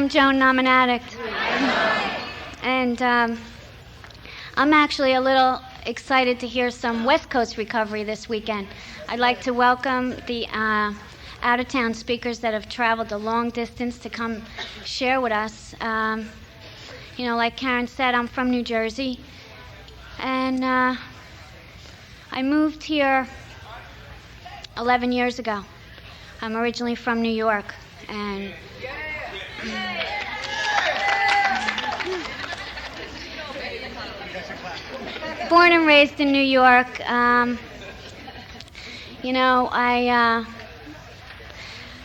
I'm Joan and I'm an addict. And I'm actually a little excited to hear some West Coast recovery this weekend. I'd like to welcome the out-of-town speakers that have traveled a long distance to come share with us. Like Karen said, I'm from New Jersey. And I moved here 11 years ago. I'm originally from New York. And born and raised in New York.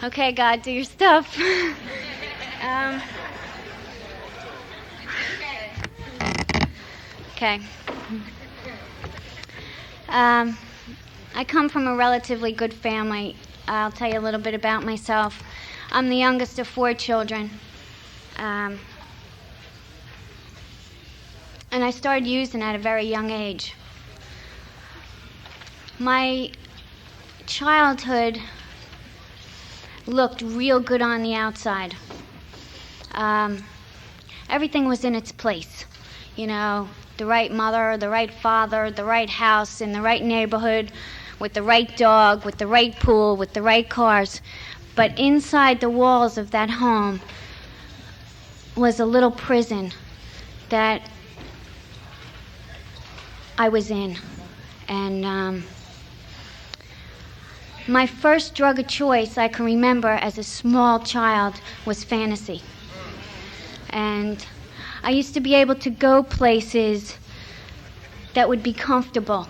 Okay, God, do your stuff. Okay. I come from a relatively good family. I'll tell you a little bit about myself. I'm the youngest of 4 children. And I started using at a very young age. My childhood looked real good on the outside. Everything was in its place. The right mother, the right father, the right house, in the right neighborhood, with the right dog, with the right pool, with the right cars. But inside the walls of that home was a little prison that I was in. And my first drug of choice I can remember as a small child was fantasy. And I used to be able to go places that would be comfortable.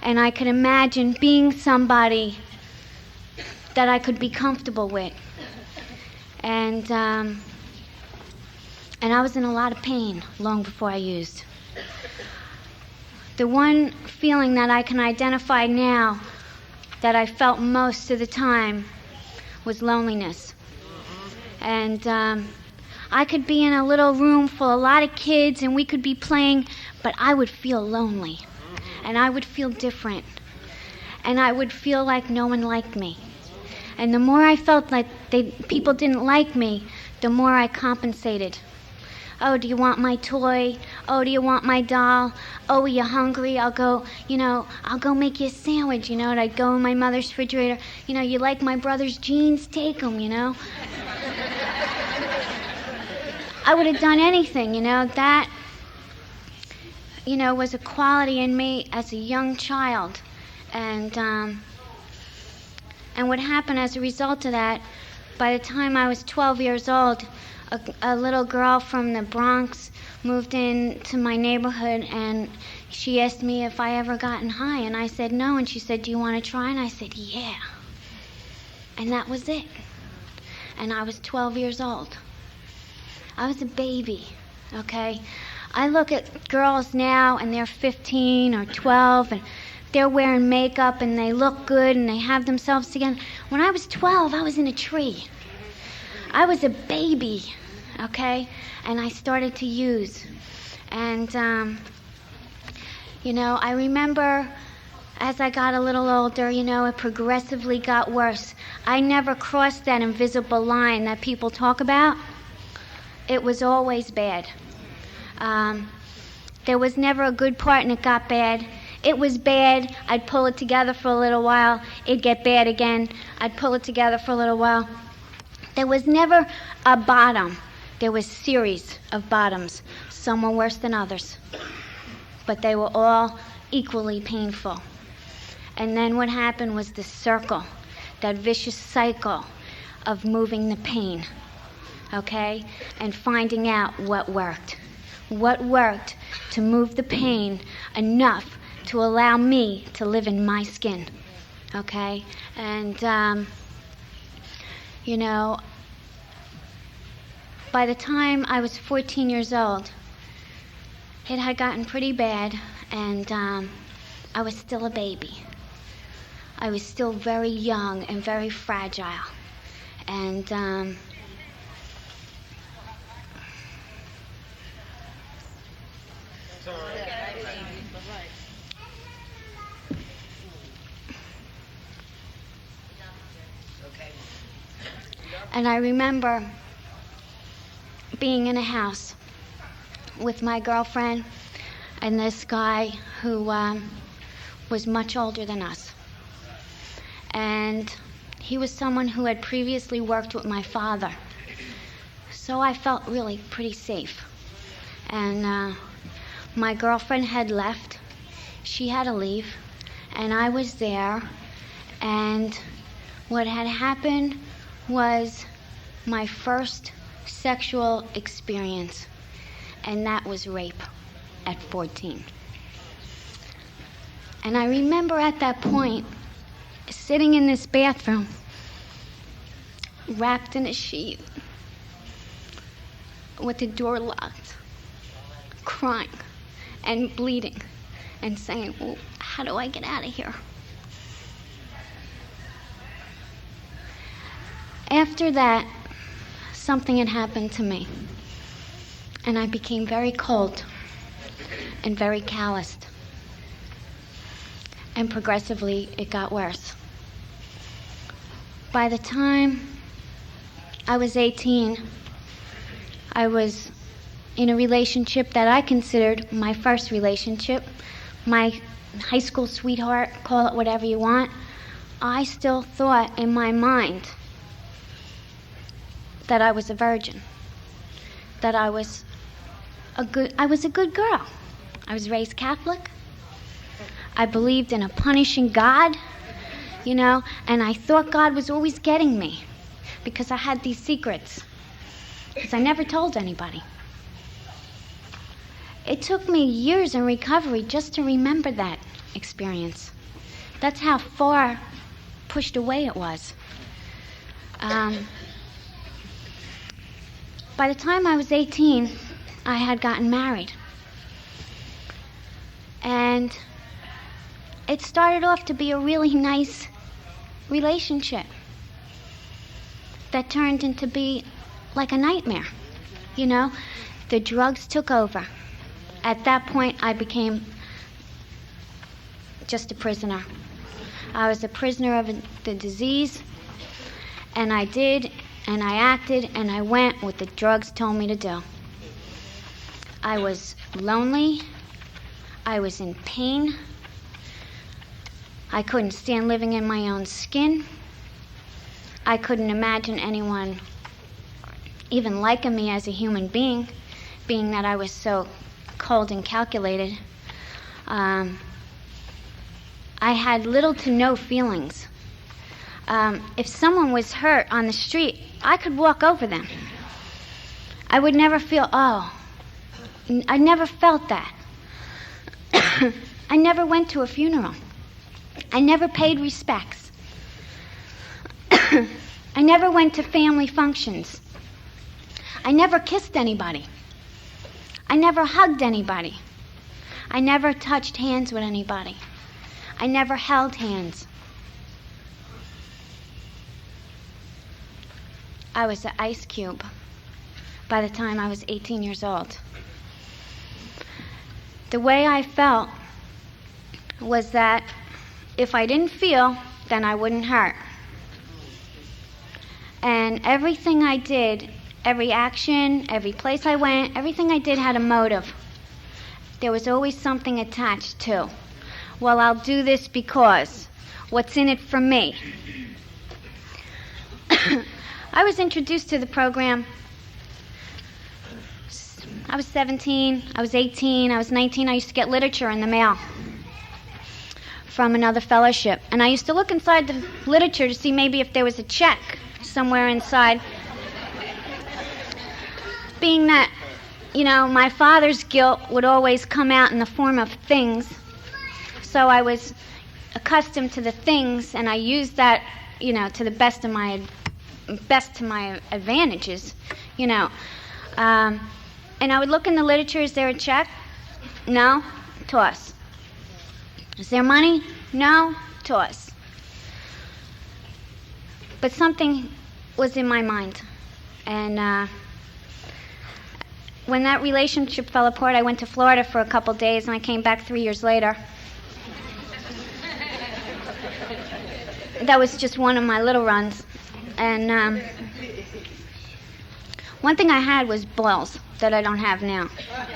And I could imagine being somebody that I could be comfortable with. And I was in a lot of pain long before I used. The one feeling that I can identify now that I felt most of the time was loneliness. And I could be in a little room full of a lot of kids and we could be playing, but I would feel lonely. And I would feel different. And I would feel like no one liked me. And the more I felt like people didn't like me, the more I compensated. Oh, do you want my toy? Oh, do you want my doll? Oh, are you hungry? I'll go make you a sandwich, and I'd go in my mother's refrigerator. You like my brother's jeans? Take them, I would have done anything, that, was a quality in me as a young child. And what happened as a result of that, by the time I was 12 years old, a little girl from the Bronx moved into my neighborhood, and she asked me if I ever gotten high, and I said no, and she said, do you want to try? And I said, yeah. And that was it. And I was 12 years old. I was a baby, okay? I look at girls now, and they're 15 or 12, and they're wearing makeup, and they look good, and they have themselves together. When I was 12, I was in a tree. I was a baby, okay? And I started to use. And, I remember as I got a little older, it progressively got worse. I never crossed that invisible line that people talk about. It was always bad. There was never a good part and it got bad. It was bad. I'd pull it together for a little while. It'd get bad again. I'd pull it together for a little while. There was never a bottom. There was a series of bottoms. Some were worse than others. But they were all equally painful. And then what happened was the circle, that vicious cycle of moving the pain, okay? And finding out what worked. What worked to move the pain enough to allow me to live in my skin, okay? And, by the time I was 14 years old, it had gotten pretty bad, and I was still a baby. I was still very young and very fragile. And I remember being in a house with my girlfriend and this guy who was much older than us. And he was someone who had previously worked with my father. So I felt really pretty safe. And my girlfriend had left. She had to leave. And I was there. And what had happened was my first sexual experience. And that was rape at 14. And I remember at that point sitting in this bathroom, wrapped in a sheet, with the door locked, crying and bleeding and saying, well, how do I get out of here? After that, something had happened to me, and I became very cold and very calloused. And progressively, it got worse. By the time I was 18, I was in a relationship that I considered my first relationship, my high school sweetheart, call it whatever you want. I still thought in my mind that I was a virgin, that I was a good girl. I was raised Catholic. I believed in a punishing God, and I thought God was always getting me because I had these secrets, because I never told anybody. It took me years in recovery just to remember that experience. That's how far pushed away it was. By the time I was 18, I had gotten married. And it started off to be a really nice relationship that turned into be like a nightmare. The drugs took over. At that point, I became just a prisoner. I was a prisoner of the disease, and I did, and I acted, and I went what the drugs told me to do. I was lonely. I was in pain. I couldn't stand living in my own skin. I couldn't imagine anyone even liking me as a human being, being that I was so cold and calculated. I had little to no feelings. If someone was hurt on the street, I could walk over them. I would never feel, I never felt that. I never went to a funeral. I never paid respects. I never went to family functions. I never kissed anybody. I never hugged anybody. I never touched hands with anybody. I never held hands. I was an ice cube by the time I was 18 years old. The way I felt was that if I didn't feel, then I wouldn't hurt. And everything I did, every action, every place I went, everything I did had a motive. There was always something attached to. Well, I'll do this because. What's in it for me? I was introduced to the program. I was 17, I was 18, I was 19. I used to get literature in the mail from another fellowship. And I used to look inside the literature to see maybe if there was a check somewhere inside. Being that, my father's guilt would always come out in the form of things. So I was accustomed to the things, and I used that, to the best to my advantages, and I would look in the literature. Is there a check? No. Toss. Is there money? No. Toss. But something was in my mind, and when that relationship fell apart, I went to Florida for a couple days, and I came back 3 years later. That was just one of my little runs. And One thing I had was balls that I don't have now.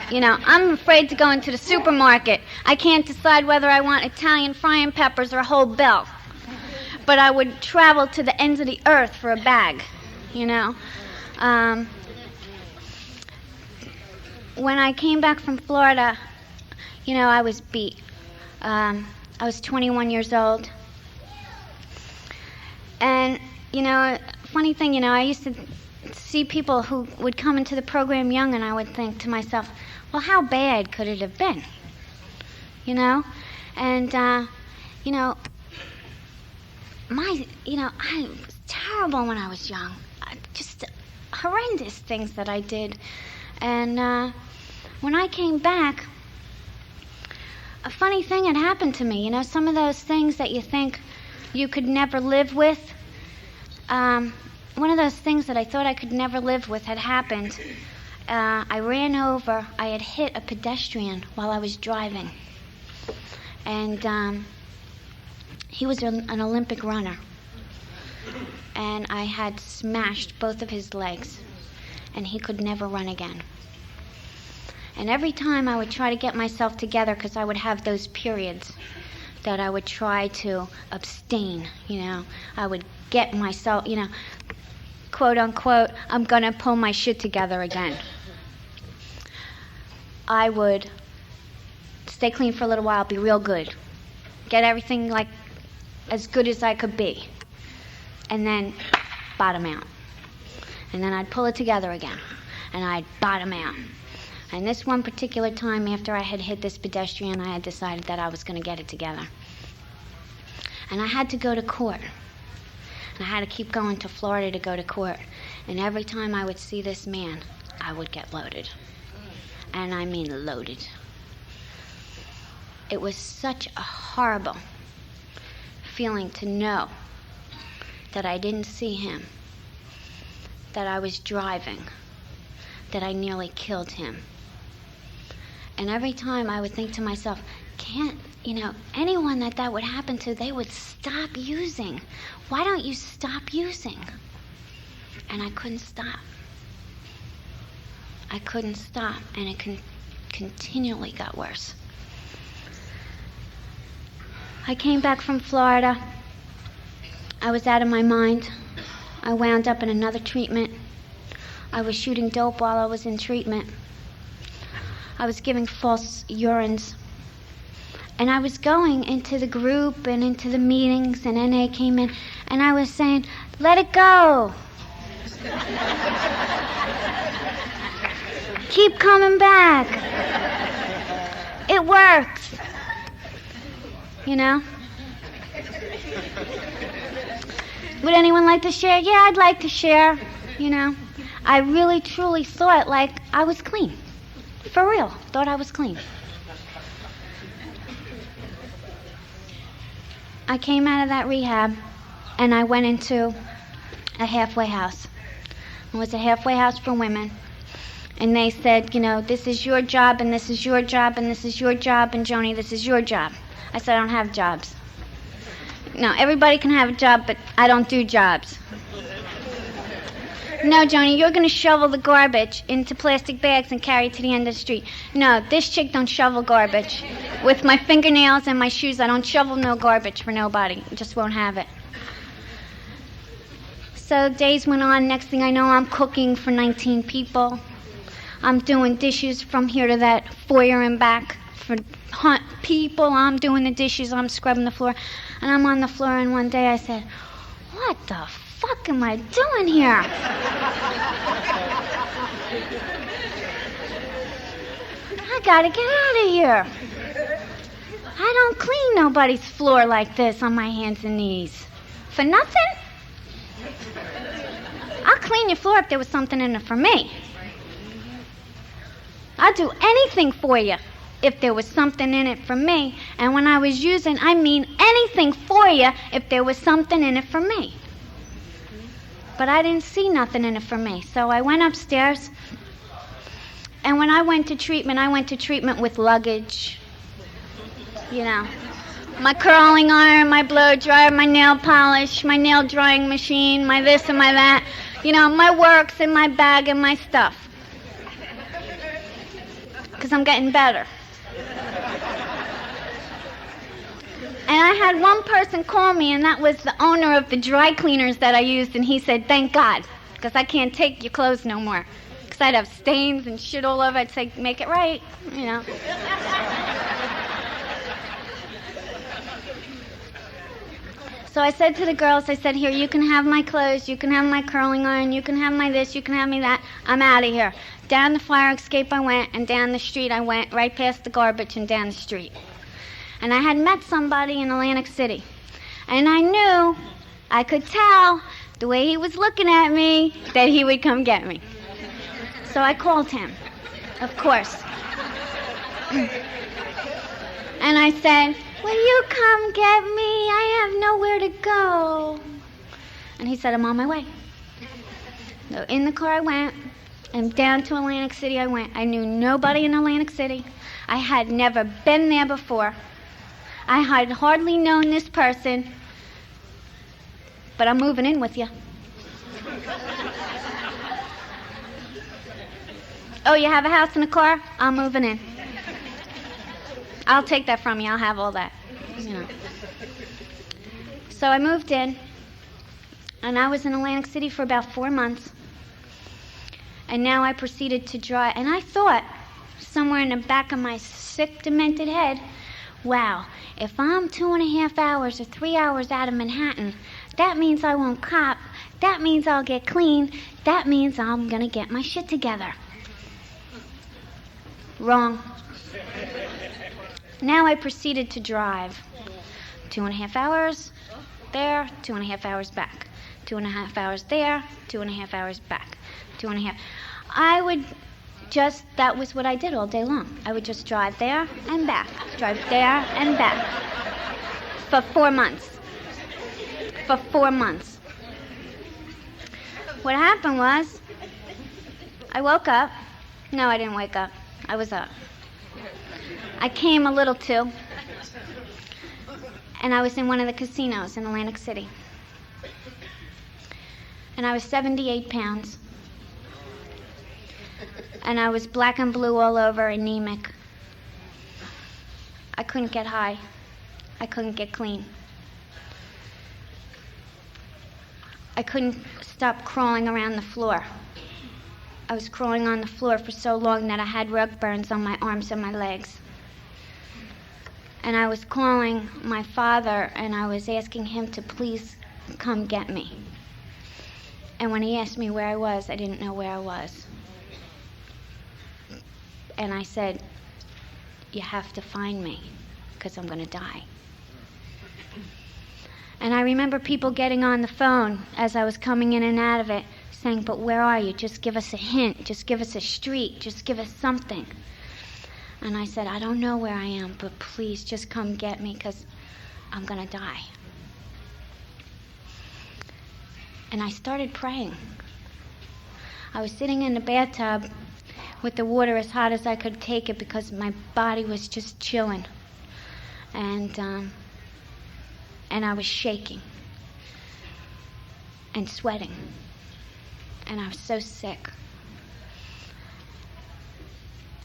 You know, I'm afraid to go into the supermarket. I can't decide whether I want Italian frying peppers or a whole bell. But I would travel to the ends of the earth for a bag, you know. When I came back from Florida, you know, I was beat. I was 21 years old. And, you know, funny thing, you know, I used to see people who would come into the program young, and I would think to myself, well, how bad could it have been? You know? And, you know, I was terrible when I was young. Just horrendous things that I did. And when I came back, a funny thing had happened to me. You know, some of those things that you think you could never live with, one of those things that I thought I could never live with had happened. I ran over, I had hit a pedestrian while I was driving. And he was an Olympic runner. And I had smashed both of his legs, and he could never run again. And every time I would try to get myself together, because I would have those periods that I would try to abstain, you know. I would get myself, you know, quote unquote, I'm going to pull my shit together again. I would stay clean for a little while, be real good, get everything like as good as I could be, and then bottom out. And then I'd pull it together again, and I'd bottom out. And this one particular time, after I had hit this pedestrian, I had decided that I was going to get it together. And I had to go to court. And I had to keep going to Florida to go to court. And every time I would see this man, I would get loaded. And I mean loaded. It was such a horrible feeling to know that I didn't see him, that I was driving, that I nearly killed him. And every time I would think to myself, can't, you know, anyone that would happen to, they would stop using. Why don't you stop using? And I couldn't stop. I couldn't stop, and it continually got worse. I came back from Florida. I was out of my mind. I wound up in another treatment. I was shooting dope while I was in treatment. I was giving false urines. And I was going into the group and into the meetings, and NA came in, and I was saying, let it go. Keep coming back. It works. You know? Would anyone like to share? Yeah, I'd like to share, you know. I really, truly thought like I was clean. For real, thought I was clean. I came out of that rehab, and I went into a halfway house. It was a halfway house for women. And they said, you know, this is your job, and this is your job, and this is your job, and Joni, this is your job. I said, I don't have jobs. No, everybody can have a job, but I don't do jobs. No, Joni, you're going to shovel the garbage into plastic bags and carry it to the end of the street. No, this chick don't shovel garbage. With my fingernails and my shoes, I don't shovel no garbage for nobody. I just won't have it. So days went on. Next thing I know, I'm cooking for 19 people. I'm doing dishes from here to that foyer and back for people. I'm doing the dishes. I'm scrubbing the floor. And I'm on the floor, and one day I said, what the fuck am I doing here? I gotta get out of here. I don't clean nobody's floor like this on my hands and knees. For nothing? I'll clean your floor if there was something in it for me. I'd do anything for you if there was something in it for me. And when I was using, I mean anything for you if there was something in it for me. But I didn't see nothing in it for me. So I went upstairs, and when I went to treatment with luggage. You know, my curling iron, my blow dryer, my nail polish, my nail drying machine, my this and my that. My works and my bag and my stuff. Because I'm getting better. And I had one person call me, and that was the owner of the dry cleaners that I used, and he said, thank God, because I can't take your clothes no more. Because I'd have stains and shit all over. I'd say, make it right, So I said to the girls, I said, here, you can have my clothes, you can have my curling iron, you can have my this, you can have me that. I'm out of here. Down the fire escape I went, and down the street I went, right past the garbage and down the street. And I had met somebody in Atlantic City. And I knew, I could tell, the way he was looking at me, that he would come get me. So I called him, of course. And I said, will you come get me? I have nowhere to go. And he said, I'm on my way. So in the car I went, and down to Atlantic City I went. I knew nobody in Atlantic City. I had never been there before. I had hardly known this person, but I'm moving in with you. Oh, you have a house and a car? I'm moving in. I'll take that from you. I'll have all that. So I moved in, and I was in Atlantic City for about 4 months. And now I proceeded to drive. And I thought, somewhere in the back of my sick, demented head, wow, if I'm 2.5 hours or 3 hours out of Manhattan, that means I won't cop. That means I'll get clean. That means I'm going to get my shit together. Wrong. Now I proceeded to drive. 2.5 hours there, 2.5 hours back. 2.5 hours there, 2.5 hours back. 2.5. That was what I did all day long. I would just drive there and back. Drive there and back. For 4 months. For 4 months. What happened was, I woke up. No, I didn't wake up. I was up. I came a little to, and I was in one of the casinos in Atlantic City. And I was 78 pounds. And I was black and blue all over, anemic. I couldn't get high. I couldn't get clean. I couldn't stop crawling around the floor. I was crawling on the floor for so long that I had rug burns on my arms and my legs. And I was calling my father, and I was asking him to please come get me. And when he asked me where I was, I didn't know where I was. And I said, you have to find me, because I'm going to die. And I remember people getting on the phone as I was coming in and out of it, saying, but where are you? Just give us a hint. Just give us a street. Just give us something. And I said, I don't know where I am, but please just come get me, because I'm going to die. And I started praying. I was sitting in the bathtub with the water as hot as I could take it, because my body was just chilling. And I was shaking and sweating. And I was so sick.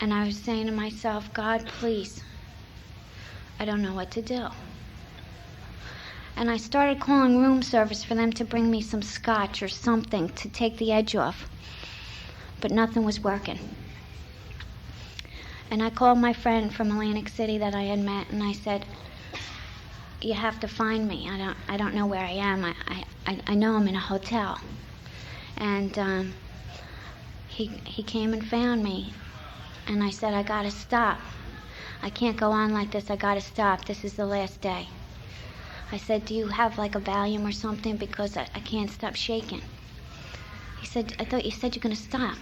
And I was saying to myself, God, please, I don't know what to do. And I started calling room service for them to bring me some scotch or something to take the edge off. But nothing was working. And I called my friend from Atlantic City that I had met, and I said, you have to find me. I don't know where I am. I know I'm in a hotel. And he came and found me. And I said, I gotta stop. I can't go on like this. I gotta stop. This is the last day. I said, do you have like a Valium or something? Because I can't stop shaking. He said, I thought you said you're gonna stop.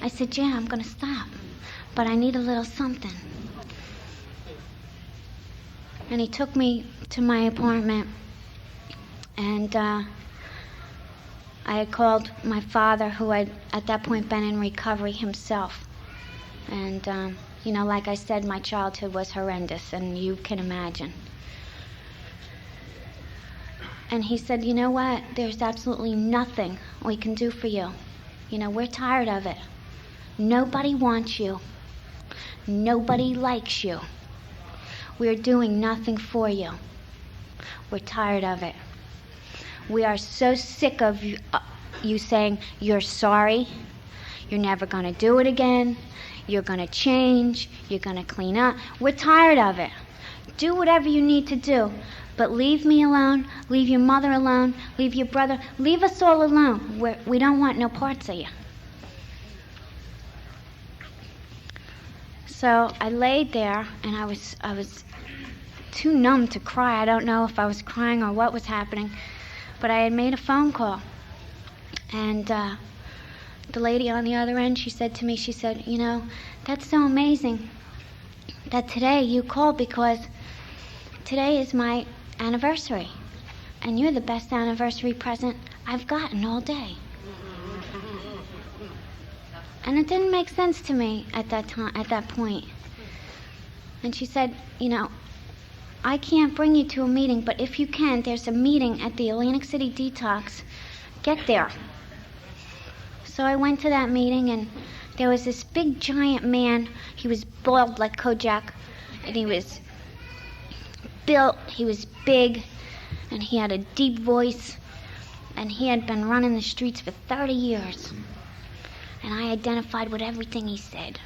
I said, yeah, I'm gonna stop. But I need a little something. And he took me to my apartment. And I had called my father, who had at that point been in recovery himself. And, like I said, my childhood was horrendous, and you can imagine. And he said, you know what? There's absolutely nothing we can do for you. You know, we're tired of it. Nobody wants you. Nobody likes you. We're doing nothing for you. We're tired of it. We are so sick of you saying you're sorry, you're never going to do it again, you're going to change, you're going to clean up. We're tired of it. Do whatever you need to do, but leave me alone, leave your mother alone, leave your brother, leave us all alone. We don't want no parts of you. So I laid there, and I was too numb to cry. I don't know if I was crying or what was happening, but I had made a phone call. And the lady on the other end, she said to me, she said, you know, that's so amazing that today you called, because today is my anniversary, and you're the best anniversary present I've gotten all day. And it didn't make sense to me at that time, at that point. And she said, you know, I can't bring you to a meeting, but if you can, there's a meeting at the Atlantic City Detox. Get there. So I went to that meeting, and there was this big giant man. He was bald like Kojak, and he was built, he was big, and he had a deep voice, and he had been running the streets for 30 years. And I identified with everything he said.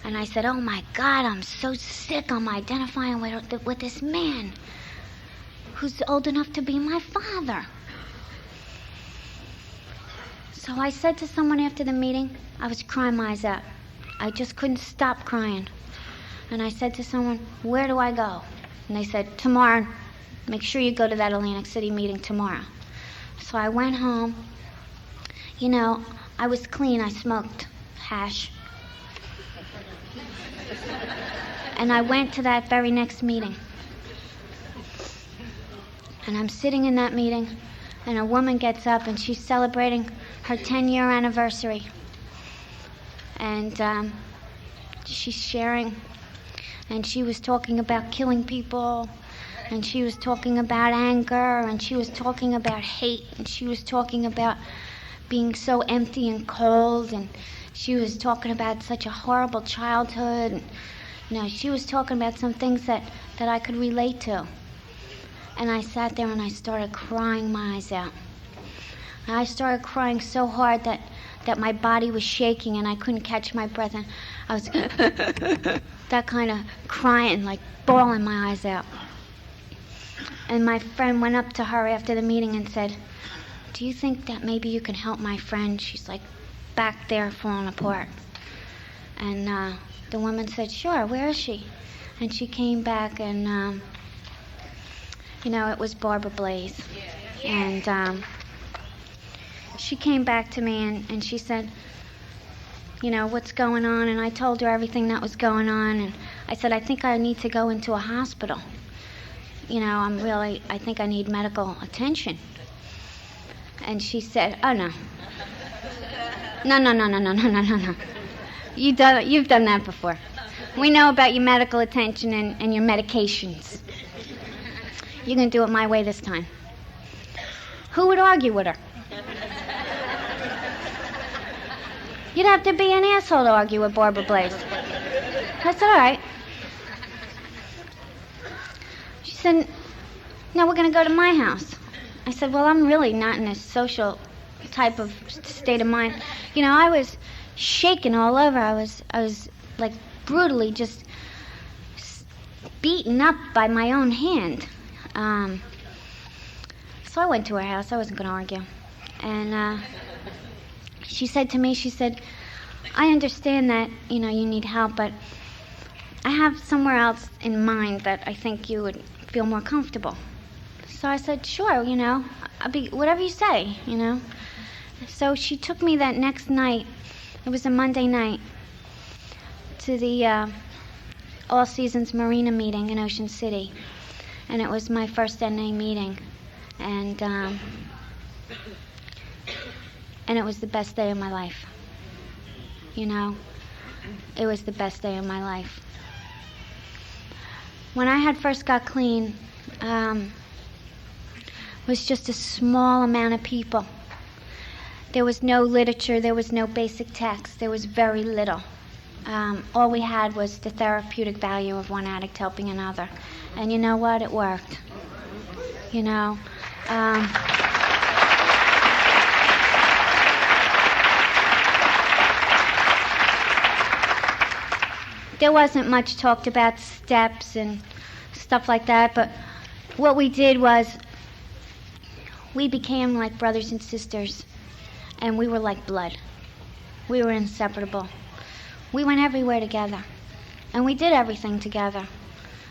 And I said, oh my God, I'm so sick. I'm identifying with this man who's old enough to be my father. So I said to someone after the meeting, I was crying my eyes out. I just couldn't stop crying. And I said to someone, where do I go? And they said, tomorrow. Make sure you go to that Atlantic City meeting tomorrow. So I went home. You know, I was clean. I smoked hash. And I went to that very next meeting. And I'm sitting in that meeting, and a woman gets up, and she's celebrating her 10-year anniversary. And she's sharing, and she was talking about killing people, and she was talking about anger, and she was talking about hate, and she was talking about being so empty and cold, and she was talking about such a horrible childhood. And, you know, she was talking about some things that I could relate to. And I sat there and I started crying my eyes out. And I started crying so hard that my body was shaking and I couldn't catch my breath. And I was that kind of crying, like bawling my eyes out. And my friend went up to her after the meeting and said, do you think that maybe you can help my friend? She's like back there falling apart. And the woman said, sure, where is she? And she came back, and you know, it was Barbara Blaze. And she came back to me, and she said, you know, what's going on? And I told her everything that was going on, and I said, I think I need to go into a hospital. You know, I think I need medical attention. And she said, oh, no. No. You've done that before. We know about your medical attention and your medications. You're going to do it my way this time. Who would argue with her? You'd have to be an asshole to argue with Barbara Blaze. That's all right. She said, no, we're going to go to my house. I said, well, I'm really not in a social type of state of mind. You know, I was shaking all over. I was like brutally just beaten up by my own hand. So I went to her house. I wasn't going to argue. And she said to me, she said, I understand that, you know, you need help, but I have somewhere else in mind that I think you would feel more comfortable. So I said, sure, you know, I'll be whatever you say, you know. So she took me that next night, it was a Monday night, to the All Seasons Marina meeting in Ocean City. And it was my first NA meeting. And it was the best day of my life. You know, it was the best day of my life. When I had first got clean, was just a small amount of people. There was no literature, there was no basic text, there was very little. All we had was the therapeutic value of one addict helping another. And you know what? It worked. You know. There wasn't much talked about steps and stuff like that, but what we did was we became like brothers and sisters, and we were like blood. We were inseparable. We went everywhere together, and we did everything together.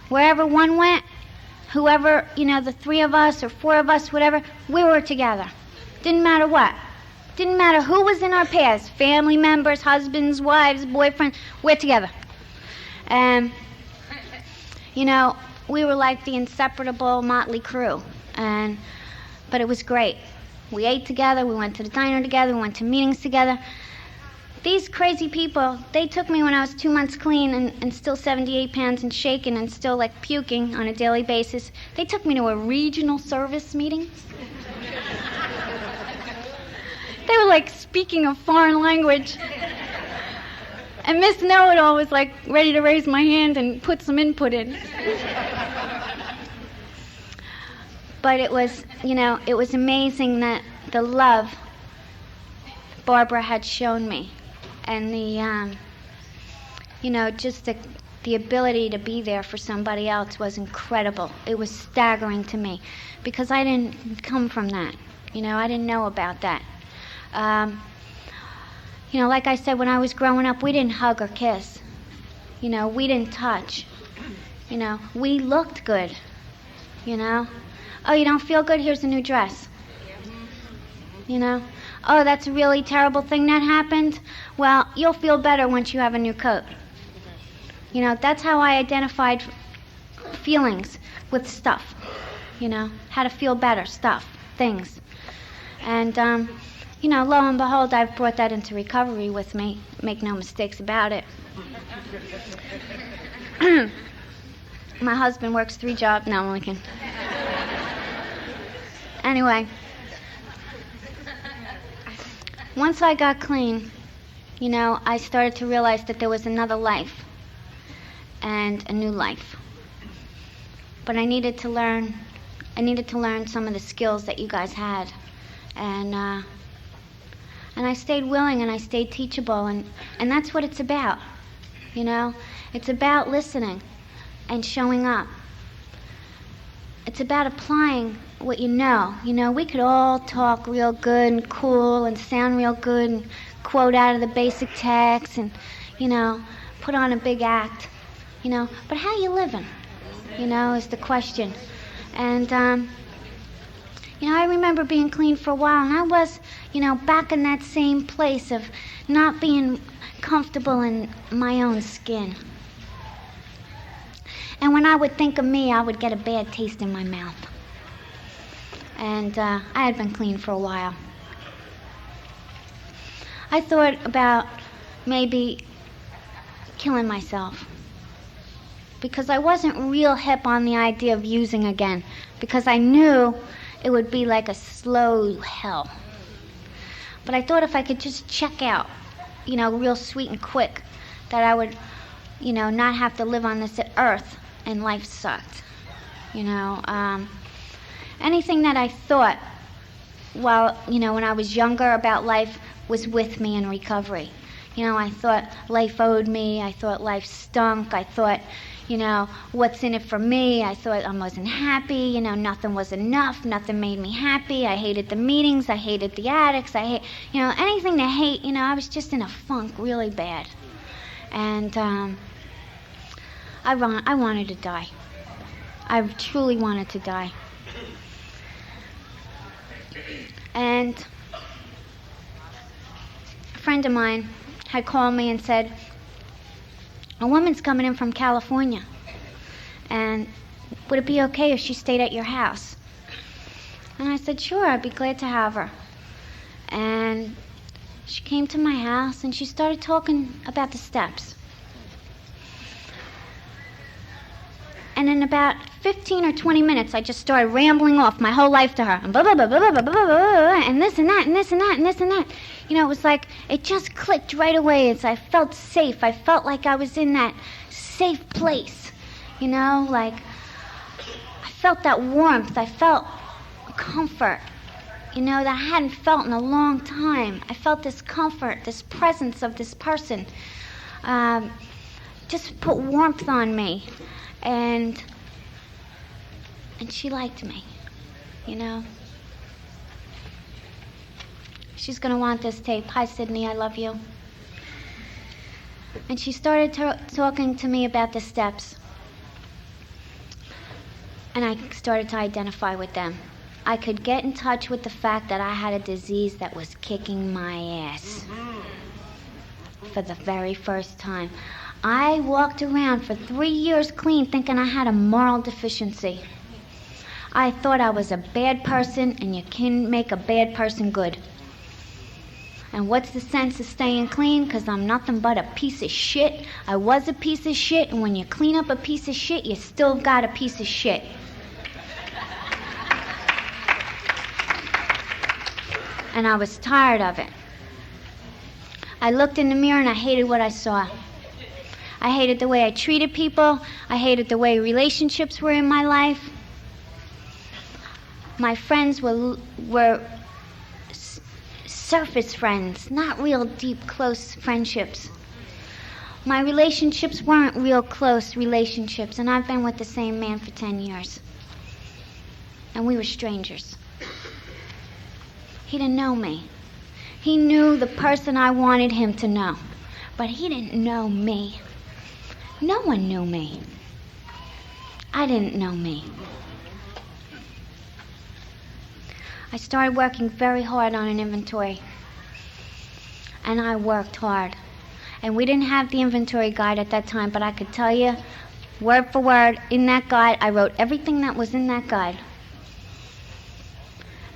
Wherever one went, whoever, the 3 of us or 4 of us, whatever, we were together. Didn't matter what. Didn't matter who was in our paths, family members, husbands, wives, boyfriends, we're together. And, we were like the inseparable motley crew, but it was great. We ate together, we went to the diner together, we went to meetings together. These crazy people, they took me when I was 2 months clean and still 78 pounds and shaking and still like puking on a daily basis. They took me to a regional service meeting. They were like speaking a foreign language. And Miss Know-It-All was like ready to raise my hand and put some input in. But it was, it was amazing that the love Barbara had shown me and the, just the ability to be there for somebody else was incredible. It was staggering to me because I didn't come from that. I didn't know about that. Like I said, when I was growing up, we didn't hug or kiss. We didn't touch. We looked good. Oh, you don't feel good? Here's a new dress. Oh, that's a really terrible thing that happened? Well, you'll feel better once you have a new coat. That's how I identified feelings with stuff. How to feel better, stuff, things. And, lo and behold, I've brought that into recovery with me. Make no mistakes about it. My husband works 3 jobs. No, I'm only kidding. Anyway, once I got clean, I started to realize that there was another life and a new life. But I needed to learn some of the skills that you guys had. And I stayed willing and I stayed teachable, and that's what it's about. It's about listening and showing up. It's about applying what you know. We could all talk real good and cool and sound real good and quote out of the basic text and, put on a big act, But how you living, is the question. And, I remember being clean for a while, and I was, back in that same place of not being comfortable in my own skin. And when I would think of me, I would get a bad taste in my mouth. And I had been clean for a while. I thought about maybe killing myself because I wasn't real hip on the idea of using again, because I knew it would be like a slow hell. But I thought if I could just check out, real sweet and quick, that I would, not have to live on this earth and life sucked. Anything that I thought while, when I was younger about life was with me in recovery. I thought life owed me. I thought life stunk. I thought, what's in it for me? I thought I wasn't happy. Nothing was enough. Nothing made me happy. I hated the meetings. I hated the addicts. I hate, anything to hate. I was just in a funk really bad. And I wanted to die. I truly wanted to die. And a friend of mine had called me and said, a woman's coming in from California, and would it be okay if she stayed at your house? And I said, sure, I'd be glad to have her. And she came to my house and she started talking about the steps. And in about 15 or 20 minutes, I just started rambling off my whole life to her. And blah, blah, blah, blah, blah, blah, blah, blah, blah, and this and that, and this and that, and this and that. You know, it was like, it just clicked right away. I felt safe. I felt like I was in that safe place. You know, like, I felt that warmth. I felt comfort, you know, that I hadn't felt in a long time. I felt this comfort, this presence of this person. Just put warmth on me. And she liked me, you know. She's going to want this tape. Hi, Sydney, I love you. And she started talking to me about the steps. And I started to identify with them. I could get in touch with the fact that I had a disease that was kicking my ass. For the very first time. I walked around for 3 years clean thinking I had a moral deficiency. I thought I was a bad person, and you can make a bad person good. And what's the sense of staying clean? Because I'm nothing but a piece of shit. I was a piece of shit, and when you clean up a piece of shit, you still got a piece of shit. And I was tired of it. I looked in the mirror and I hated what I saw. I hated the way I treated people. I hated the way relationships were in my life. My friends were surface friends, not real deep, close friendships. My relationships weren't real close relationships, and I've been with the same man for 10 years. And we were strangers. He didn't know me. He knew the person I wanted him to know, but he didn't know me. No one knew me. I didn't know me. I started working very hard on an inventory. And I worked hard. And we didn't have the inventory guide at that time, but I could tell you, word for word, in that guide, I wrote everything that was in that guide.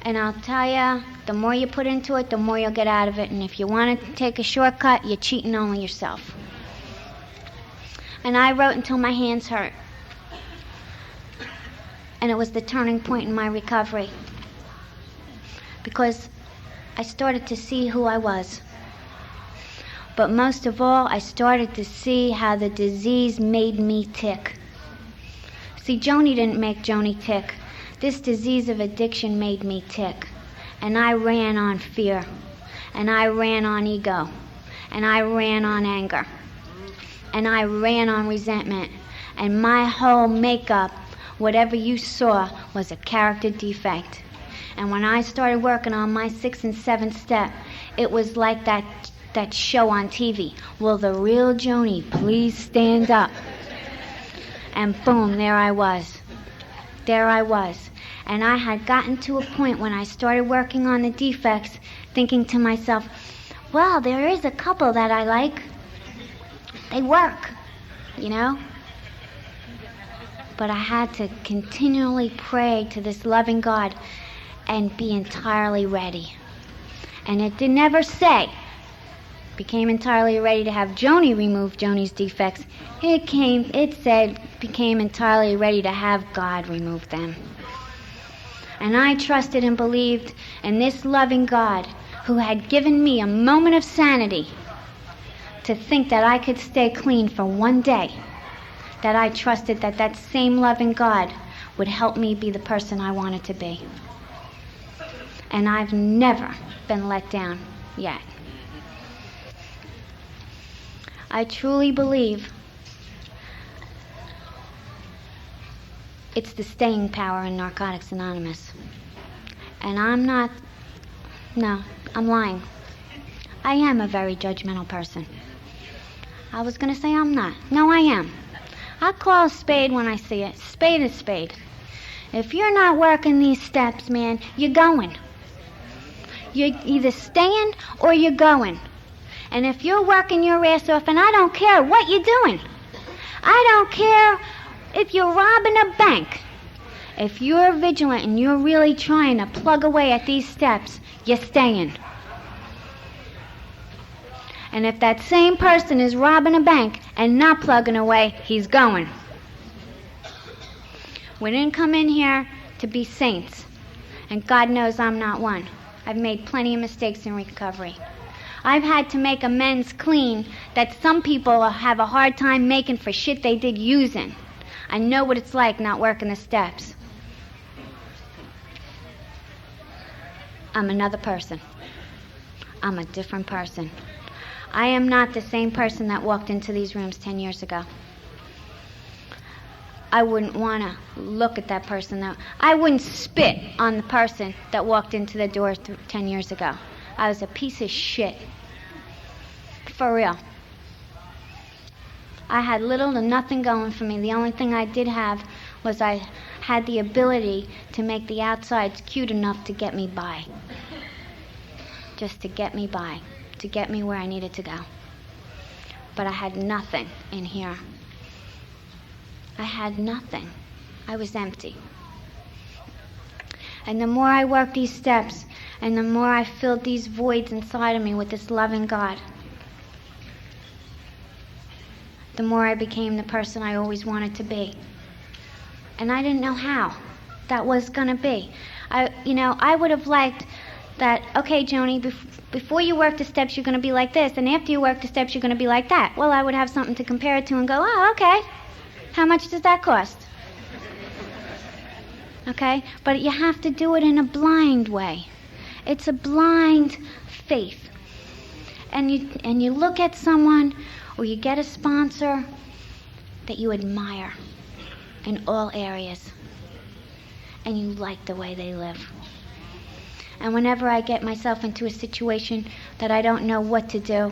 And I'll tell you, the more you put into it, the more you'll get out of it. And if you want to take a shortcut, you're cheating only yourself. And I wrote until my hands hurt. And it was the turning point in my recovery. Because I started to see who I was. But most of all, I started to see how the disease made me tick. See, Joni didn't make Joni tick. This disease of addiction made me tick. And I ran on fear. And I ran on ego. And I ran on anger. And I ran on resentment. And my whole makeup, whatever you saw, was a character defect. And when I started working on my 6th and 7th step, it was like that show on TV. Will the real Joni please stand up? And boom, there I was. There I was. And I had gotten to a point when I started working on the defects, thinking to myself, well, there is a couple that I like. They work, you know? But I had to continually pray to this loving God and be entirely ready. And it did never say, became entirely ready to have Joni remove Joni's defects. It said, became entirely ready to have God remove them. And I trusted and believed in this loving God who had given me a moment of sanity to think that I could stay clean for one day. That I trusted that that same loving God would help me be the person I wanted to be. And I've never been let down yet. I truly believe it's the staying power in Narcotics Anonymous. And I'm lying. I am a very judgmental person. I was going to say I'm not. No, I am. I'll call a spade when I see it. Spade is spade. If you're not working these steps, man, you're going. You're either staying or you're going. And if you're working your ass off, and I don't care what you're doing. I don't care if you're robbing a bank. If you're vigilant and you're really trying to plug away at these steps, you're staying. And if that same person is robbing a bank and not plugging away, he's going. We didn't come in here to be saints. And God knows I'm not one. I've made plenty of mistakes in recovery. I've had to make amends clean that some people have a hard time making for shit they did using. I know what it's like not working the steps. I'm another person. I'm a different person. I am not the same person that walked into these rooms 10 years ago. I wouldn't want to look at that person. I wouldn't spit on the person that walked into the door 10 years ago. I was a piece of shit. For real. I had little to nothing going for me. The only thing I did have was I had the ability to make the outsides cute enough to get me by. Just to get me by. To get me where I needed to go. But I had nothing in here. I had nothing. I was empty. And the more I worked these steps, and the more I filled these voids inside of me with this loving God, the more I became the person I always wanted to be. And I didn't know how that was going to be. I would have liked that, okay, Joni, before you work the steps, you're going to be like this, and after you work the steps, you're going to be like that. Well, I would have something to compare it to and go, oh, okay. How much does that cost? Okay? But you have to do it in a blind way. It's a blind faith. And you look at someone, or you get a sponsor that you admire in all areas. And you like the way they live. And whenever I get myself into a situation that I don't know what to do,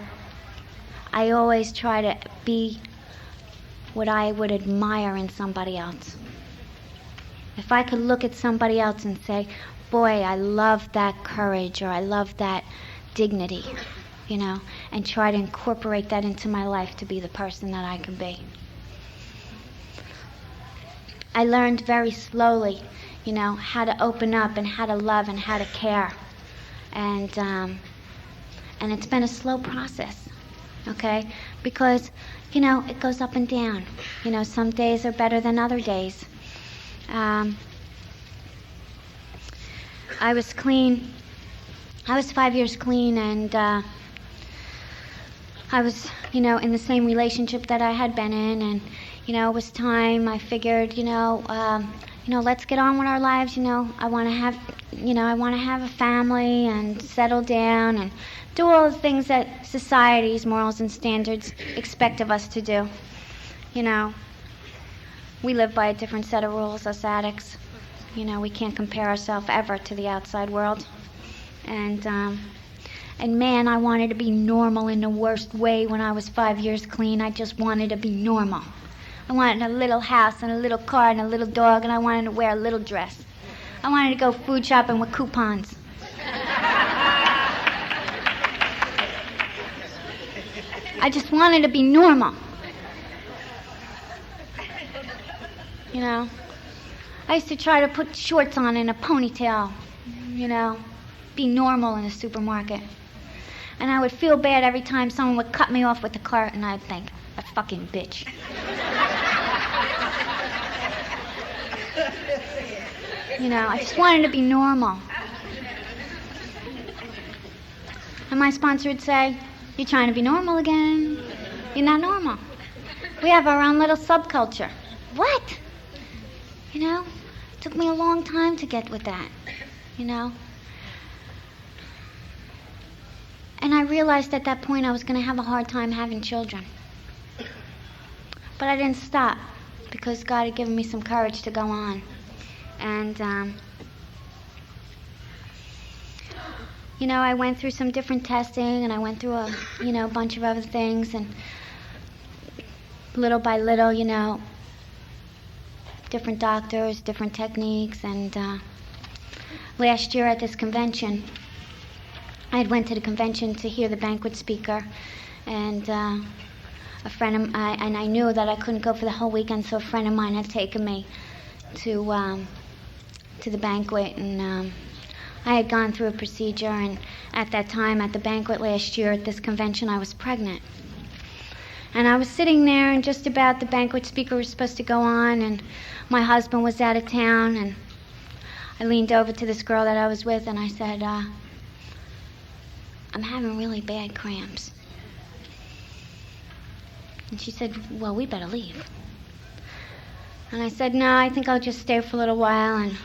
I always try to be what I would admire in somebody else. If I could look at somebody else and say, boy, I love that courage, or I love that dignity, and try to incorporate that into my life to be the person that I can be. I learned very slowly, how to open up and how to love and how to care. And it's been a slow process, okay? Because, it goes up and down. Some days are better than other days. I was clean. I was 5 years clean, and I was, in the same relationship that I had been in, and, it was time. I figured, let's get on with our lives. I want to have a family and settle down and do all the things that society's morals and standards expect of us to do. We live by a different set of rules, us addicts. We can't compare ourselves ever to the outside world. And man, I wanted to be normal in the worst way when I was 5 years clean. I just wanted to be normal. I wanted a little house and a little car and a little dog, and I wanted to wear a little dress. I wanted to go food shopping with coupons. I just wanted to be normal. I used to try to put shorts on and a ponytail, be normal in the supermarket. And I would feel bad every time someone would cut me off with the cart, and I'd think, a fucking bitch. I just wanted to be normal. And my sponsor would say, you're trying to be normal again. You're not normal. We have our own little subculture. What? It took me a long time to get with that, And I realized at that point I was going to have a hard time having children. But I didn't stop, because God had given me some courage to go on. And, I went through some different testing, and I went through a bunch of other things, and little by little, different doctors, different techniques, and last year at this convention, I had went to the convention to hear the banquet speaker, and a friend of mine, and I knew that I couldn't go for the whole weekend, so a friend of mine had taken me to the banquet, and I had gone through a procedure, and at that time, at the banquet last year at this convention, I was pregnant. And I was sitting there, and just about the banquet speaker was supposed to go on, and my husband was out of town, and I leaned over to this girl that I was with, and I said, I'm having really bad cramps. And she said, well, we better leave. And I said, no, I think I'll just stay for a little while. And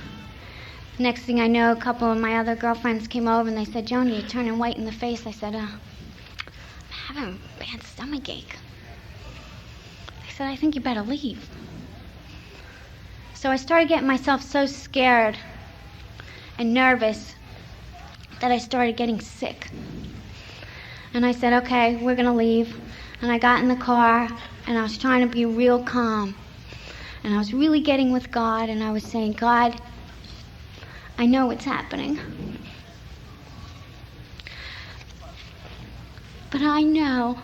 next thing I know, a couple of my other girlfriends came over, and they said, Joni, you're turning white in the face. I said, I'm having a bad stomach ache. They said, I think you better leave. So I started getting myself so scared and nervous that I started getting sick. And I said, okay, we're going to leave. And I got in the car, and I was trying to be real calm. And I was really getting with God, and I was saying, God, I know what's happening. But I know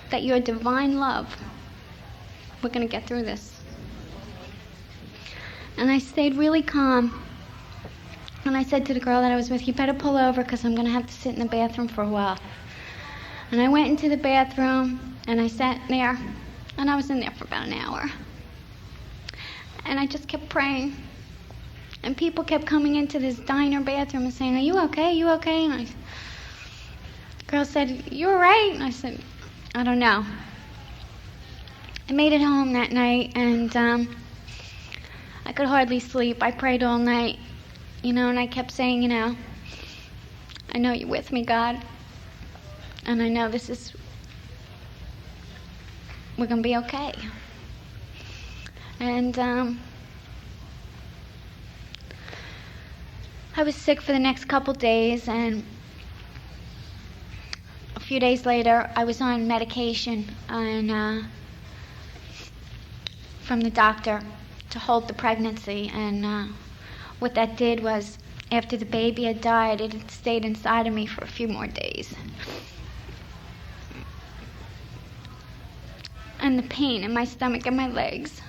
that your divine love, we're going to get through this. And I stayed really calm. And I said to the girl that I was with, you better pull over because I'm going to have to sit in the bathroom for a while. And I went into the bathroom, and I sat there, and I was in there for about an hour. And I just kept praying. And people kept coming into this diner bathroom and saying, are you okay? Are you okay? And the girl said, you all right? And I said, I don't know. I made it home that night, and I could hardly sleep. I prayed all night, and I kept saying, I know you're with me, God. And I know we're going to be okay. And I was sick for the next couple days, and a few days later, I was on medication from the doctor to hold the pregnancy. And what that did was, after the baby had died, it had stayed inside of me for a few more days. And the pain in my stomach and my legs.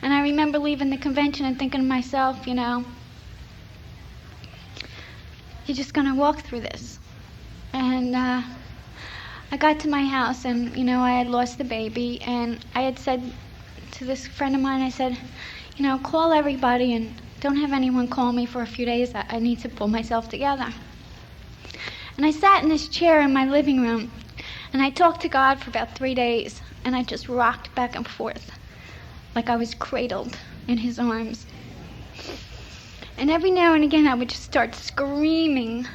And I remember leaving the convention and thinking to myself, you're just going to walk through this. And I got to my house, and, I had lost the baby, and I had said to this friend of mine, I said, call everybody and don't have anyone call me for a few days. I need to pull myself together. And I sat in this chair in my living room, and I talked to God for about 3 days, and I just rocked back and forth like I was cradled in his arms. And every now and again I would just start screaming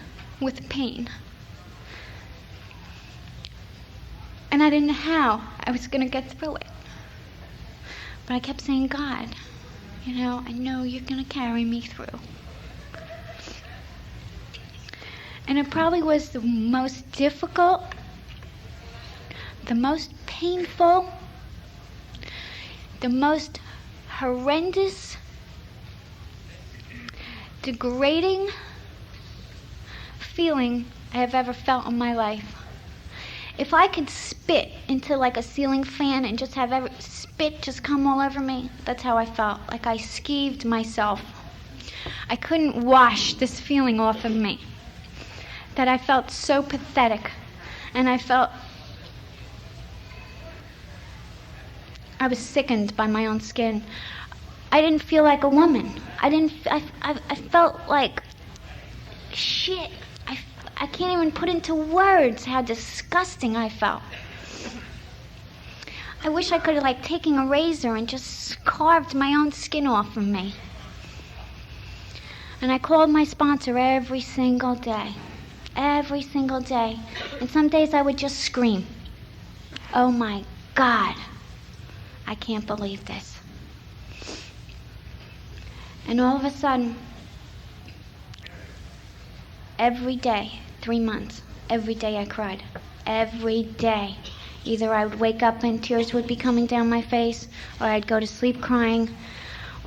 with pain. And I didn't know how I was going to get through it. But I kept saying, God, I know you're going to carry me through. And it probably was the most difficult, the most painful, the most horrendous, degrading feeling I have ever felt in my life. If I could spit into like a ceiling fan and just have spit just come all over me, that's how I felt. Like I skeeved myself. I couldn't wash this feeling off of me. That I felt so pathetic. And I was sickened by my own skin. I didn't feel like a woman. I felt like shit. I can't even put into words how disgusting I felt. I wish I could have taken a razor and just carved my own skin off of me. And I called my sponsor every single day. Every single day. And some days I would just scream, oh my God, I can't believe this. And all of a sudden, every day, 3 months, every day I cried. Every day. Either I would wake up and tears would be coming down my face, or I'd go to sleep crying,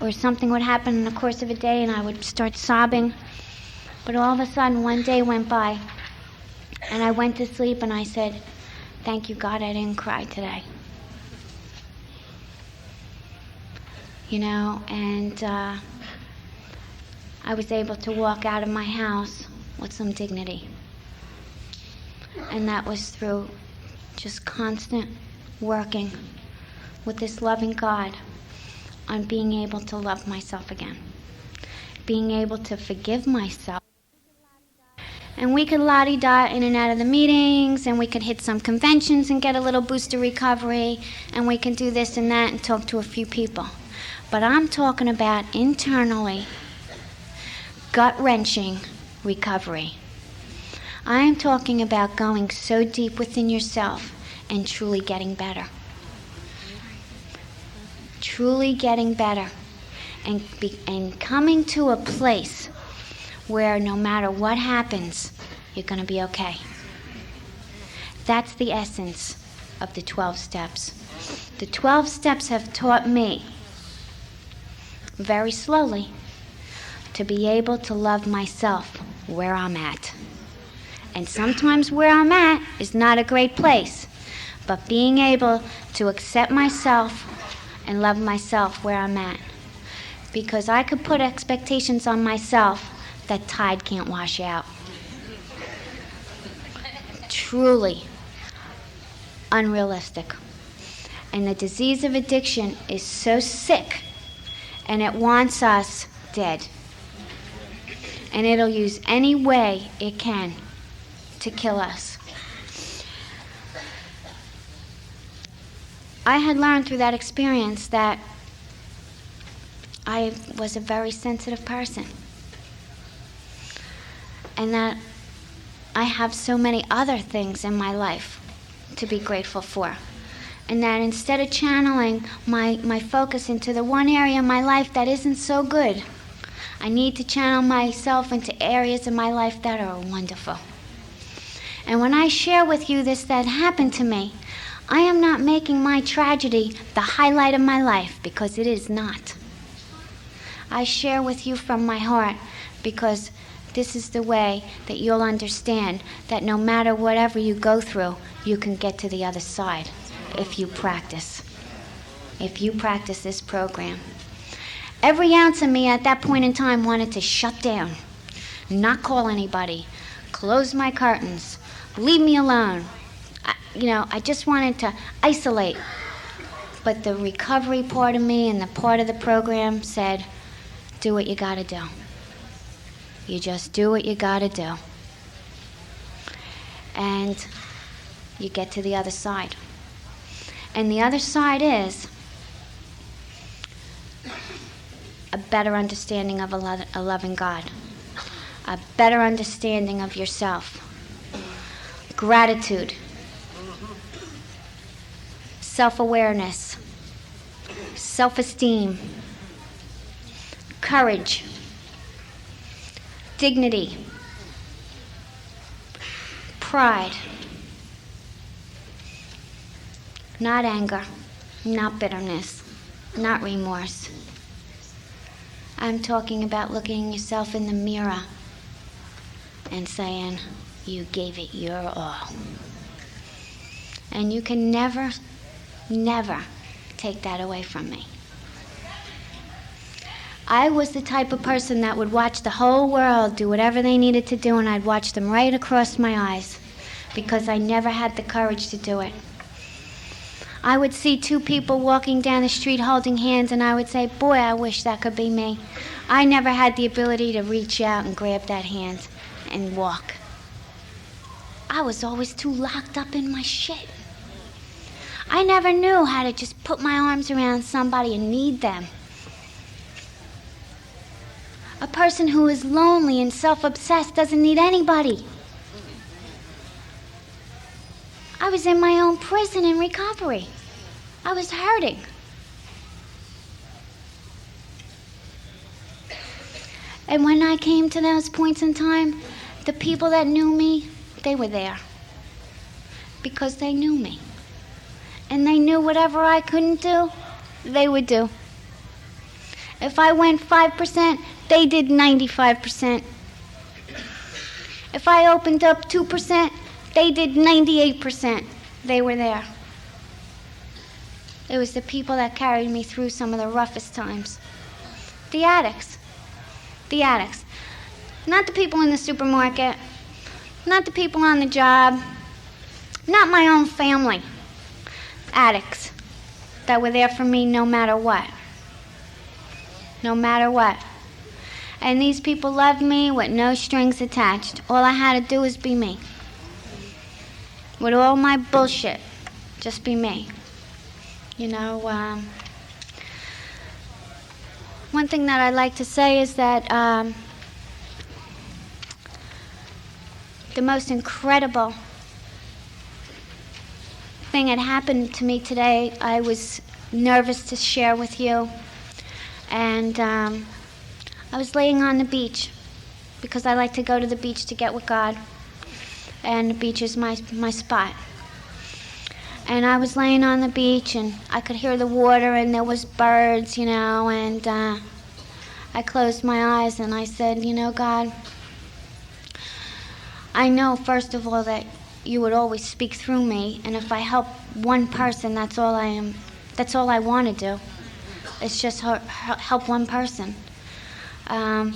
or something would happen in the course of a day and I would start sobbing. But all of a sudden, one day went by, and I went to sleep and I said, thank you, God, I didn't cry today. And I was able to walk out of my house with some dignity. And that was through just constant working with this loving God on being able to love myself again, being able to forgive myself. And we could la-di-da in and out of the meetings, and we could hit some conventions and get a little boost of recovery, and we can do this and that and talk to a few people. But I'm talking about internally, gut-wrenching recovery. I am talking about going so deep within yourself and truly getting better. Truly getting better. And coming to a place where no matter what happens, you're going to be okay. That's the essence of the 12 steps. The 12 steps have taught me, very slowly, to be able to love myself where I'm at. And sometimes where I'm at is not a great place, but being able to accept myself and love myself where I'm at. Because I could put expectations on myself that tide can't wash out. Truly unrealistic. And the disease of addiction is so sick, and it wants us dead. And it'll use any way it can to kill us. I had learned through that experience that I was a very sensitive person, and that I have so many other things in my life to be grateful for, and that instead of channeling my focus into the one area of my life that isn't so good, I need to channel myself into areas of my life that are wonderful. And when I share with you this that happened to me, I am not making my tragedy the highlight of my life, because it is not. I share with you from my heart because this is the way that you'll understand that no matter whatever you go through, you can get to the other side if you practice. If you practice this program. Every ounce of me at that point in time wanted to shut down, not call anybody, close my curtains, leave me alone. I just wanted to isolate. But the recovery part of me and the part of the program said, do what you gotta do. You just do what you gotta do. And you get to the other side. And the other side is a better understanding of a loving God. A better understanding of yourself. Gratitude. Self-awareness. Self-esteem. Courage. Dignity. Pride. Not anger. Not bitterness. Not remorse. I'm talking about looking yourself in the mirror and saying, you gave it your all. And you can never, never take that away from me. I was the type of person that would watch the whole world do whatever they needed to do, and I'd watch them right across my eyes because I never had the courage to do it. I would see two people walking down the street holding hands, and I would say, boy, I wish that could be me. I never had the ability to reach out and grab that hand and walk. I was always too locked up in my shit. I never knew how to just put my arms around somebody and need them. A person who is lonely and self-obsessed doesn't need anybody. I was in my own prison in recovery. I was hurting. And when I came to those points in time, the people that knew me, they were there. Because they knew me. And they knew whatever I couldn't do, they would do. If I went 5%, they did 95%. If I opened up 2%, they did 98%. They were there. It was the people that carried me through some of the roughest times. The addicts. The addicts. Not the people in the supermarket. Not the people on the job. not my own family, addicts that were there for me no matter what. No matter what. And these people loved me with no strings attached. All I had to do was be me. With all my bullshit, just be me. You know, one thing that I like to say is that the most incredible thing had happened to me today. I was nervous to share with you. And I was laying on the beach because I like to go to the beach to get with God. And the beach is my spot. And I was laying on the beach and I could hear the water and there was birds, you know, and I closed my eyes and I said, you know, God, I know, first of all, that you would always speak through me, and if I help one person, that's all I want to do. It's just help one person. I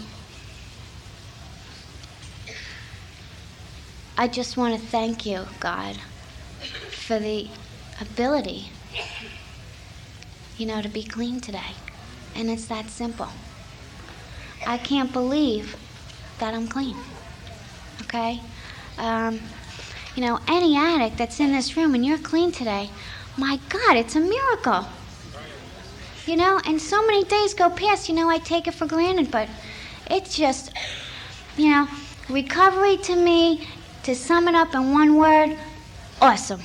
just want to thank you, God, for the ability, you know, to be clean today. And it's that simple. I can't believe that I'm clean. Okay? You know, any addict that's in this room and you're clean today, my God, it's a miracle. You know, and so many days go past, you know, I take it for granted, but it's just, you know, recovery to me, to sum it up in one word, awesome.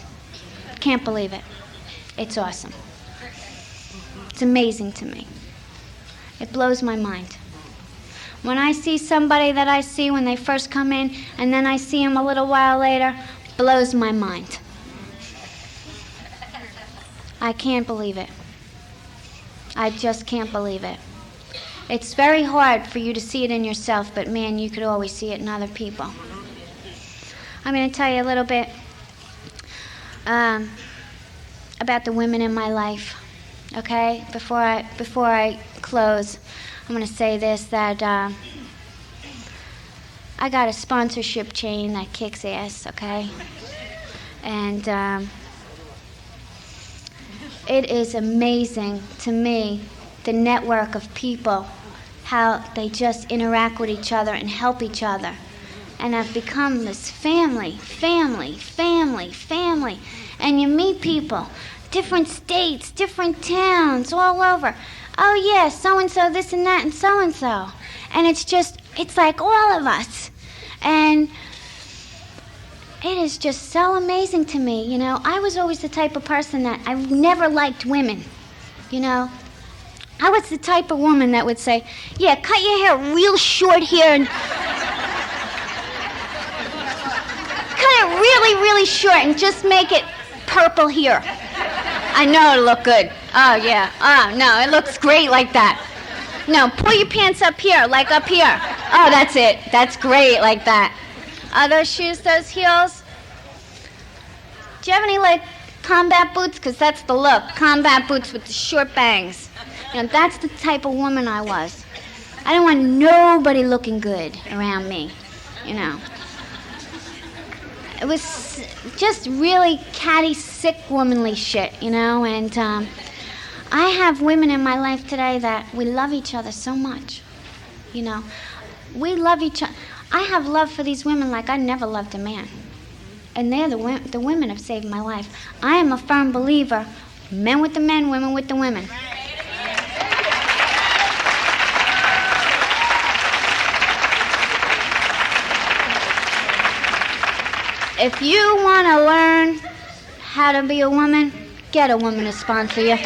Can't believe it. It's awesome. It's amazing to me. It blows my mind. When I see somebody that I see when they first come in, and then I see them a little while later, blows my mind. I can't believe it. I just can't believe it. It's very hard for you to see it in yourself, but man, you could always see it in other people. I'm going to tell you a little bit about the women in my life, okay? Before I close, I'm going to say this, that I got a sponsorship chain that kicks ass, okay? And it is amazing to me, the network of people, how they just interact with each other and help each other. And I've become this family. And you meet people, different states, different towns, all over. Oh yeah, so-and-so, this and that, and so-and-so. And it's like all of us. And it is just so amazing to me, you know. I was always the type of person that I never liked women, you know. I was the type of woman that would say, yeah, cut your hair real short here and cut it really, really short and just make it purple here. I know it'll look good. Oh, yeah. Oh, no, it looks great like that. No, pull your pants up here, like up here. Oh, that's it. That's great like that. Those shoes, those heels. Do you have any, like, combat boots? Because that's the look. Combat boots with the short bangs. You know, that's the type of woman I was. I didn't want nobody looking good around me, you know. It was just really catty, sick, womanly shit, you know, and I have women in my life today that we love each other so much, you know. We love each other. I have love for these women like I never loved a man. And they're the women have saved my life. I am a firm believer, men with the men, women with the women. If you want to learn how to be a woman, get a woman to sponsor you.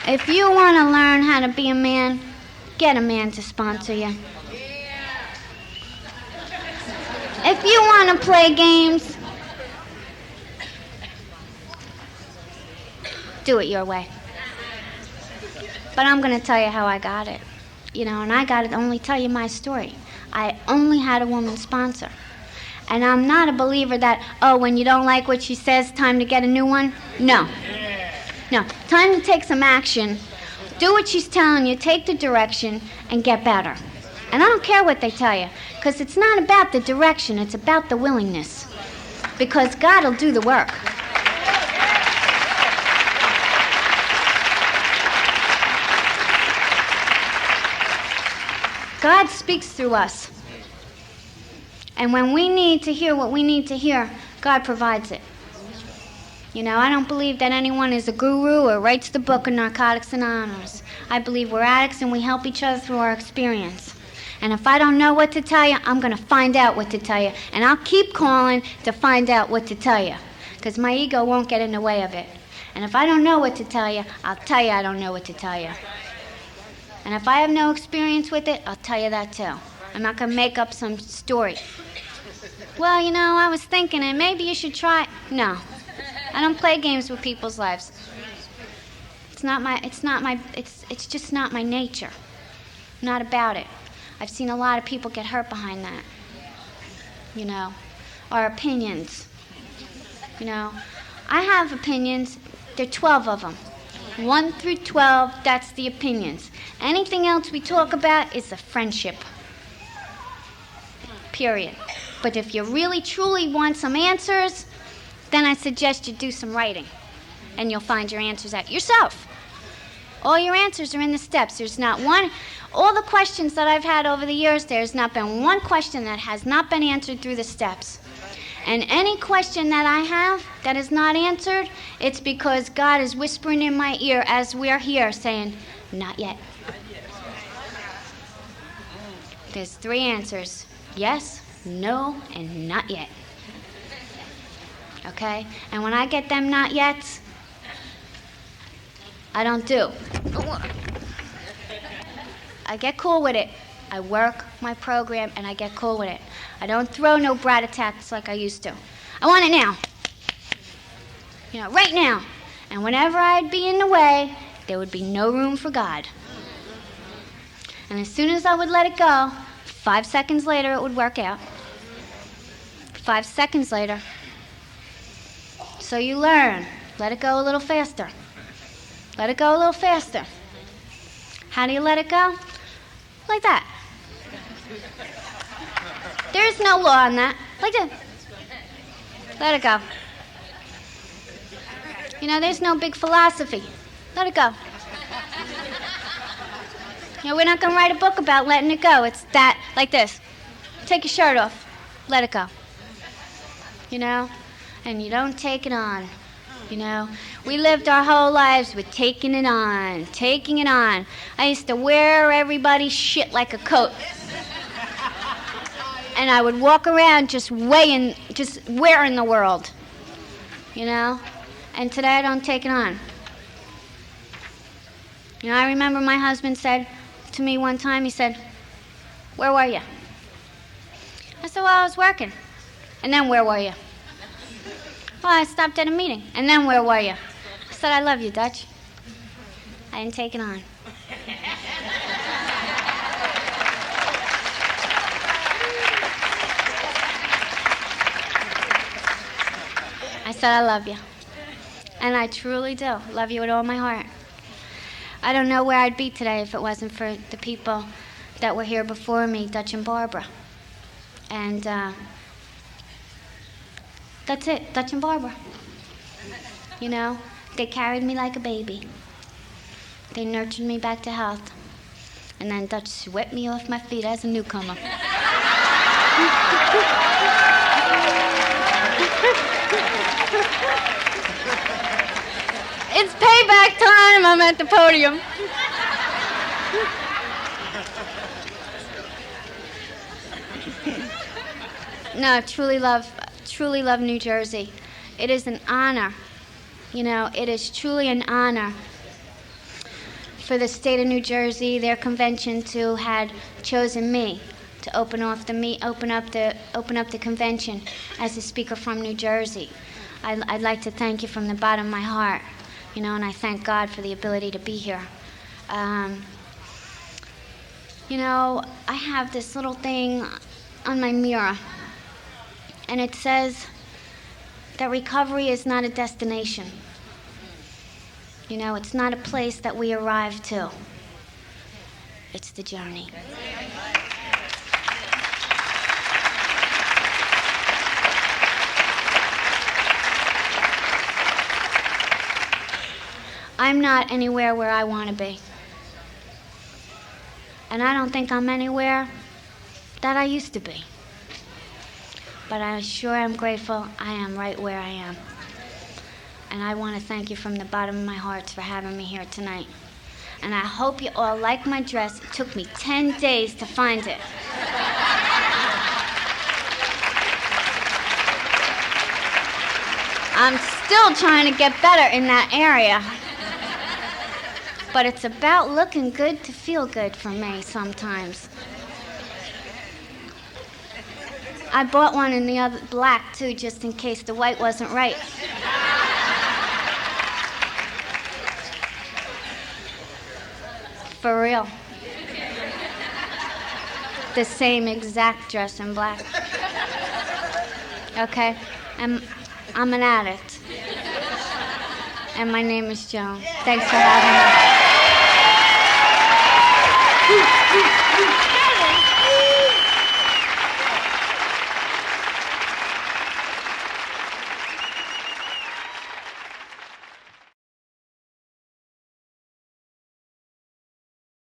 If you want to learn how to be a man, get a man to sponsor you. If you want to play games, do it your way. But I'm going to tell you how I got it. You know, and I got to only tell you my story. I only had a woman sponsor. And I'm not a believer that, oh, when you don't like what she says, time to get a new one. No. No. Time to take some action. Do what she's telling you, take the direction, and get better. And I don't care what they tell you, because it's not about the direction, it's about the willingness. Because God will do the work. God speaks through us. And when we need to hear what we need to hear, God provides it. You know, I don't believe that anyone is a guru or writes the book of Narcotics Anonymous. I believe we're addicts and we help each other through our experience. And if I don't know what to tell you, I'm going to find out what to tell you. And I'll keep calling to find out what to tell you, because my ego won't get in the way of it. And if I don't know what to tell you, I'll tell you I don't know what to tell you. And if I have no experience with it, I'll tell you that too. I'm not going to make up some story. Well, you know, I was thinking, and maybe you should try. No, I don't play games with people's lives. It's just not my nature. I'm not about it. I've seen a lot of people get hurt behind that. You know, our opinions. You know, I have opinions. There are 12 of them. 1 through 12, that's the opinions. Anything else we talk about is a friendship. Period. But if you really, truly want some answers, then I suggest you do some writing. And you'll find your answers out yourself. All your answers are in the steps. There's not one. All the questions that I've had over the years, there's not been one question that has not been answered through the steps. And any question that I have that is not answered, it's because God is whispering in my ear as we're here saying, not yet. There's 3 answers. Yes, no, and not yet. Okay? And when I get them not yets, I don't do. I get cool with it. I work my program and I get cool with it. I don't throw no brat attacks like I used to. I want it now. You know, right now. And whenever I'd be in the way, there would be no room for God. And as soon as I would let it go, 5 seconds later it would work out. 5 seconds later. So you learn. Let it go a little faster. Let it go a little faster. How do you let it go? Like that. There's no law on that. Like that. Let it go. You know, there's no big philosophy. Let it go. You know, we're not going to write a book about letting it go. It's that, like this. Take your shirt off. Let it go. You know? And you don't take it on. You know, we lived our whole lives with taking it on, taking it on. I used to wear everybody's shit like a coat. And I would walk around just wearing the world, you know? And today I don't take it on. You know, I remember my husband said to me one time, he said, "Where were you?" I said, "Well, I was working." "And then where were you?" "Well, I stopped at a meeting." "And then where were you?" I said, "I love you, Dutch." I didn't take it on. I said, "I love you." And I truly do. Love you with all my heart. I don't know where I'd be today if it wasn't for the people that were here before me, Dutch and Barbara. And that's it, Dutch and Barbara. You know, they carried me like a baby. They nurtured me back to health. And then Dutch swept me off my feet as a newcomer. It's payback time. I'm at the podium. No, truly love New Jersey. It is an honor. You know, it is truly an honor for the state of New Jersey, their convention, to had chosen me to open up the convention as a speaker from New Jersey. I'd like to thank you from the bottom of my heart, you know, and I thank God for the ability to be here. You know, I have this little thing on my mirror, and it says that recovery is not a destination. You know, it's not a place that we arrive to. It's the journey. I'm not anywhere where I want to be. And I don't think I'm anywhere that I used to be. But I sure am grateful I am right where I am. And I want to thank you from the bottom of my heart for having me here tonight. And I hope you all like my dress. It took me 10 days to find it. I'm still trying to get better in that area. But it's about looking good to feel good for me sometimes. I bought one in the other black, too, just in case the white wasn't right. For real. The same exact dress in black. Okay? And I'm an addict. And my name is Joan. Thanks for having me.